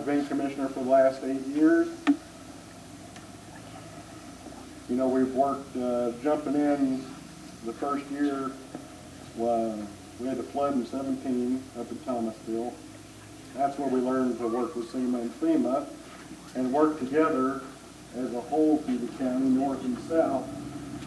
I've been commissioner for the last 8 years. You know, we've worked, jumping in the first year, we had the flood in 17 up in Thomasville. That's where we learned to work with SEMA and FEMA and work together as a whole through the county, north and south,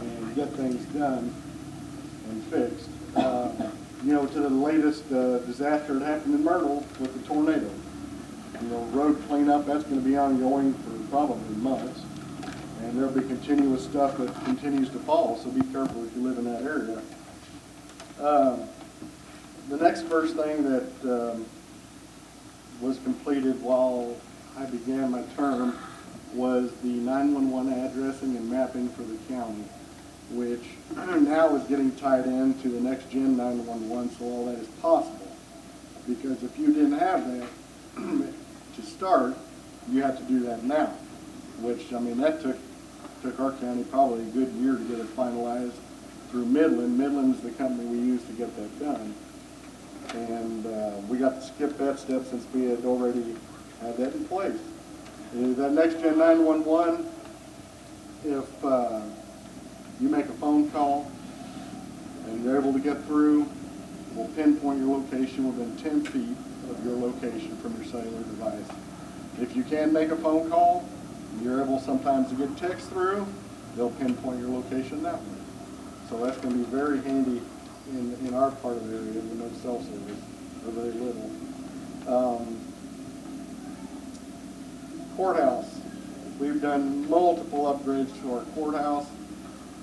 and get things done and fixed. You know, to the latest disaster that happened in Myrtle with the tornado. You know, road cleanup, that's going to be ongoing for probably months. And there'll be continuous stuff that continues to fall, so be careful if you live in that area. The next first thing that was completed while I began my term was the 911 addressing and mapping for the county, which now is getting tied into the next gen 911, so all that is possible. Because if you didn't have that to start, you have to do that now, which, I mean, that took our county probably a good year to get it finalized through Midland. Midland's the company we use to get that done. And we got to skip that step since we had already had that in place. That next gen 911, if you make a phone call and you're able to get through, we'll pinpoint your location within 10 feet of your location from your cellular device. If you can make a phone call, you're able sometimes to get text through, they'll pinpoint your location that way. So that's going to be very handy in our part of the area with no cell service, or very little. Courthouse. We've done multiple upgrades to our courthouse.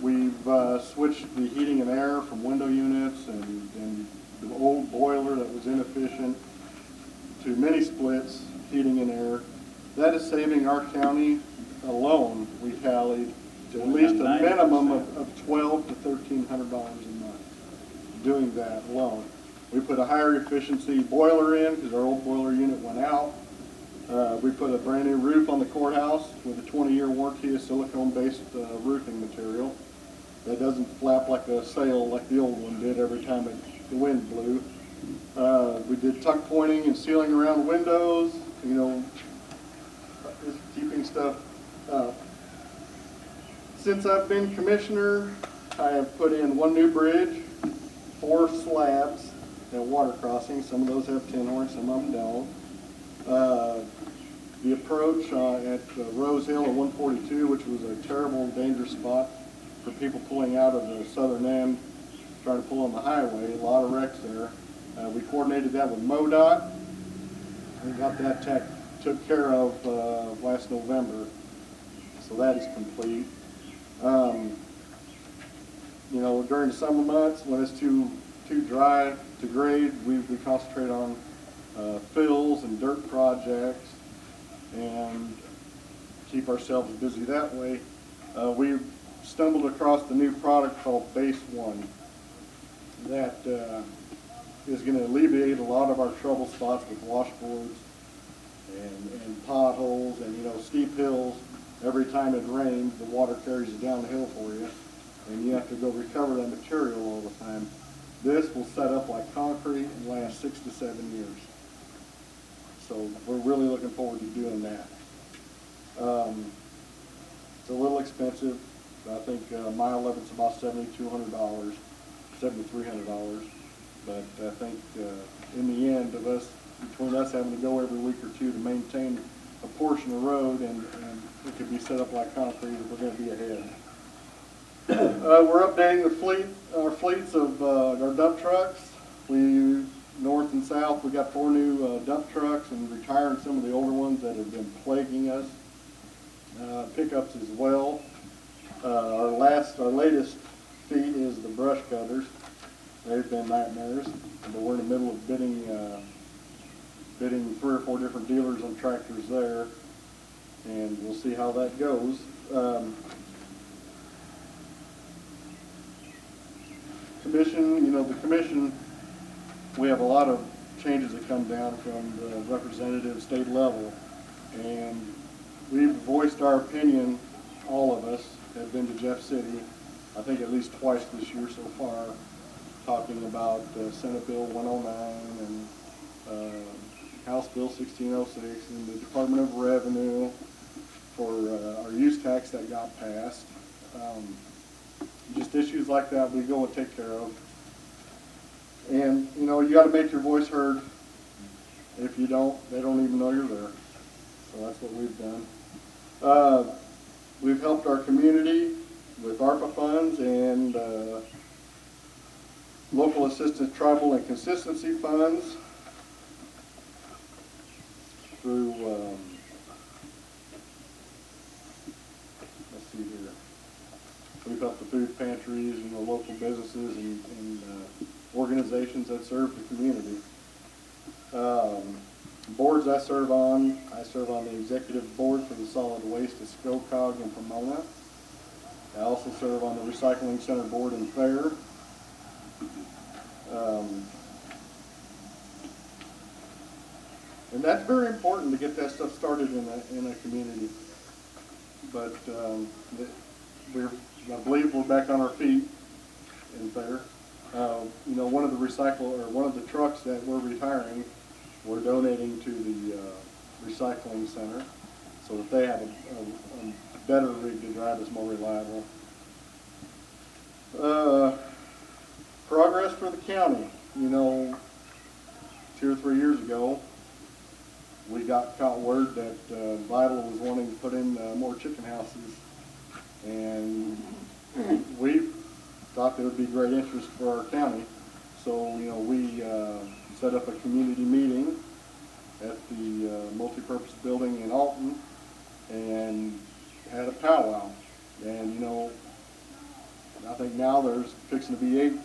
We've switched the heating and air from window units and the old boiler that was inefficient to mini splits, heating and air. That is saving our county alone, we tallied, to at least a minimum of $1,200 to $1,300 a month doing that alone. We put a higher efficiency boiler in because our old boiler unit went out. We put a brand new roof on the courthouse with a 20-year warranty of silicone-based roofing material that doesn't flap like a sail like the old one did every time the wind blew. We did tuck pointing and sealing around windows, you know, just keeping stuff up. Since I've been commissioner, I have put in 1 new bridge, 4 slabs and water crossings. Some of those have tin horns, some of them don't. The approach at Rose Hill at 142, which was a terrible, dangerous spot for people pulling out of the southern end, trying to pull on the highway. A lot of wrecks there. We coordinated that with MoDOT. We got that took care of last November, so that is complete. You know, during the summer months when it's too dry to grade, we concentrate on fills and dirt projects and keep ourselves busy that way. We stumbled across the new product called Base One that is going to alleviate a lot of our trouble spots with washboards and potholes and, you know, steep hills. Every time it rains, the water carries it down the hill for you, and you have to go recover that material all the time. This will set up like concrete and last 6 to 7 years. So we're really looking forward to doing that. It's a little expensive. I think mile of it's about $7,200, $7,300. But I think in the end of us, between us having to go every week or two to maintain a portion of road, and it could be set up like concrete, we're going to be ahead. We're updating our fleets of our dump trucks. North and south, we got 4 new dump trucks and retiring some of the older ones that have been plaguing us. Pickups as well. Our latest feat is the brush cutters. They've been nightmares, but we're in the middle of bidding 3 or 4 different dealers on tractors there, and we'll see how that goes. Commission, you know, the commission, we have a lot of changes that come down from the representative state level, and we've voiced our opinion. All of us have been to Jeff City, I think at least twice this year so far, talking about Senate Bill 109 and House Bill 1606 and the Department of Revenue for our use tax that got passed. Just issues like that we go and take care of. And, you know, you got to make your voice heard. If you don't, they don't even know you're there. So that's what we've done. We've helped our community with ARPA funds and local assistance tribal and consistency funds through, let's see here, we've helped the food pantries and the local businesses and organizations that serve the community. Boards I serve on the executive board for the solid waste at SCOCOG in Pomona. I also serve on the recycling center board in Fair. And that's very important to get that stuff started in a community. But I believe we're back on our feet in Fair. You know, one of the trucks that we're retiring, we're donating to the recycling center so that they have a better rig to drive that's more reliable. Progress for the county. You know, 2 or 3 years ago, we caught word that Vital was wanting to put in more chicken houses, and we thought there would be great interest for our county. So, you know, we set up a community meeting at the multi-purpose building in Alton and had a powwow. And, you know, I think now there's fixing to be eight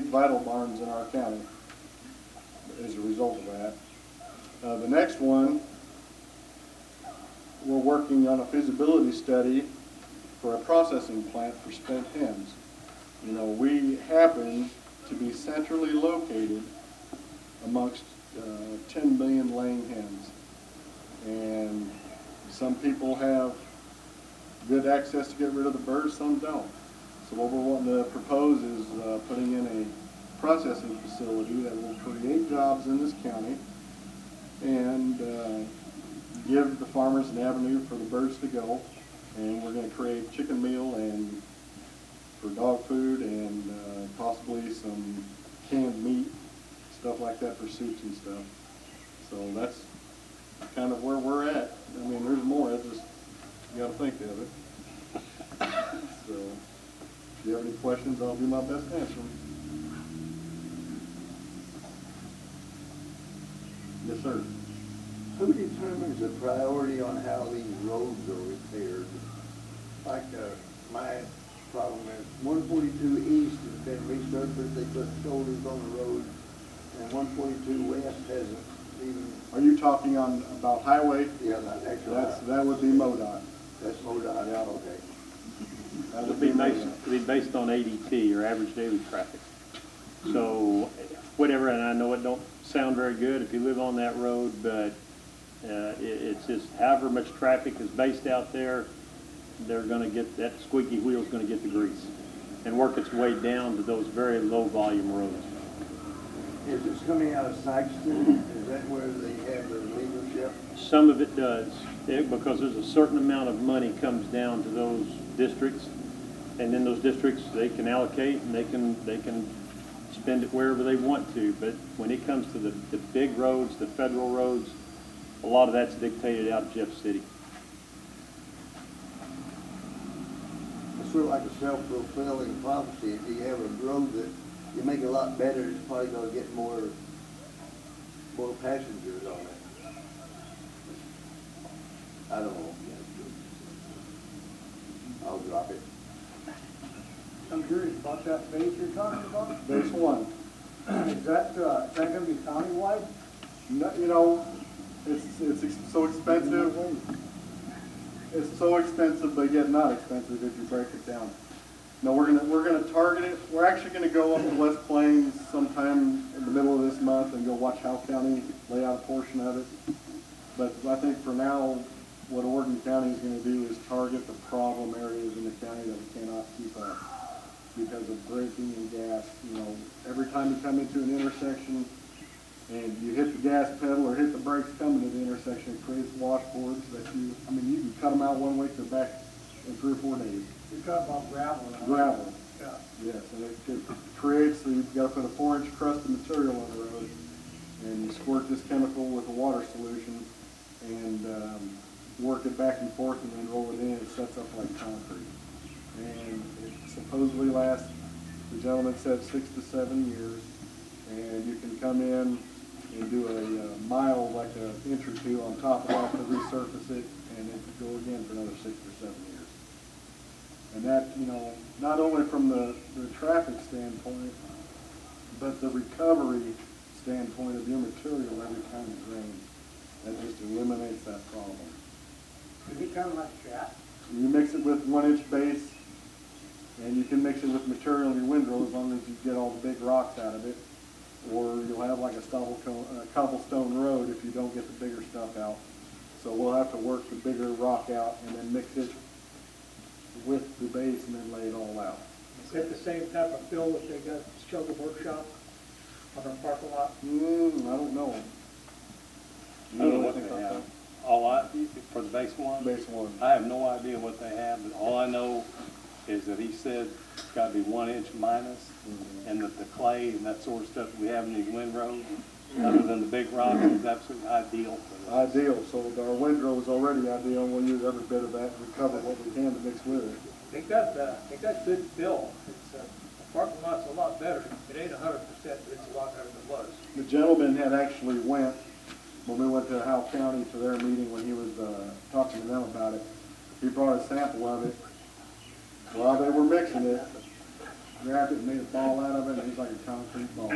Vital barns in our county as a result of that. The next one, we're working on a feasibility study for a processing plant for spent hens. You know, we happen to be centrally located amongst 10 million laying hens. And some people have good access to get rid of the birds, some don't. So what we're wanting to propose is putting in a processing facility that will create jobs in this county and give the farmers an avenue for the birds to go. And we're going to create chicken meal and for dog food and possibly some canned meat, stuff like that for soups and stuff. So that's kind of where we're at. I mean, there's more. It's just, you got to think of it. So if you have any questions, I'll do my best to answer them. Yes, sir. Who determines the priority on how these roads are repaired? Like my problem is 142 East has been resurfaced, they put shoulders on the road, and 142 West hasn't even. Are you talking about highway? Yeah, that would be MoDOT. That's MoDOT, yeah, okay. That It'll be based on ADT, or average daily traffic. So whatever, and I know it don't sound very good if you live on that road, but it's just however much traffic is based out there, they're going to get, that squeaky wheel's going to get the grease and work its way down to those very low volume roads. Is this coming out of Sykeston? Is that where they have their leadership? Some of it does, because there's a certain amount of money comes down to those districts, and then those districts, they can allocate and they can spend it wherever they want to. But when it comes to the big roads, the federal roads, a lot of that's dictated out of Jeff City. It's sort of like a self-fulfilling prophecy. If you have a road that you make a lot better, it's probably going to get more passengers on it. I don't know. I'll drop it. I'm curious about that base you're talking about. Base 1. Is that going to be countywide? No, you know, it's so expensive. It's so expensive, but yet not expensive if you break it down. No, we're gonna target it. We're actually gonna go up to West Plains sometime in the middle of this month and go watch Howe County lay out a portion of it. But I think for now, what Oregon County is going to do is target the problem areas in the county that we cannot keep up because of braking and gas. You know, every time you come into an intersection, and you hit the gas pedal or hit the brakes coming to the intersection, it creates washboards that you can cut them out one way to the back in 3 or 4 days. You're talking about gravel. Right? Gravel. Yeah. Yes, and it creates, you've got to put a 4-inch crust of material on the road, and you squirt this chemical with a water solution, and work it back and forth, and then roll it in. It sets up like concrete. And it supposedly lasts, the gentleman said, 6 to 7 years, and you can come in and do a mile, like an inch or two on top of that to resurface it, and it could go again for another 6 or 7 years. And that, not only from the traffic standpoint, but the recovery standpoint of your material every time it rains. That just eliminates that problem. Is it kind of like chat? You mix it with 1-inch base, and you can mix it with material in your windrow as long as you get all the big rocks out of it. Or you'll have like a cobblestone road if you don't get the bigger stuff out. So we'll have to work the bigger rock out and then mix it with the base and then lay it all out. Is that the same type of fill that they got at Struggle Workshop on their parking lot? I don't know. I don't know what they have. For the base one? Base one. I have no idea what they have, but all I know is that he said it's got to be 1 inch minus, and that the clay and that sort of stuff that we have in these windrows, other than the big rocks, is absolutely ideal for this. Ideal. So our windrow is already ideal, and we'll use every bit of that and recover what we can to mix with it. They got good fill. It's, the parking lot's a lot better. It ain't 100%, but it's a lot better than it was. The gentleman had actually went, when we went to Howell County to their meeting when he was talking to them about it, he brought a sample of it. While they were mixing it, grabbed it and made a ball out of it, and it was like a concrete ball.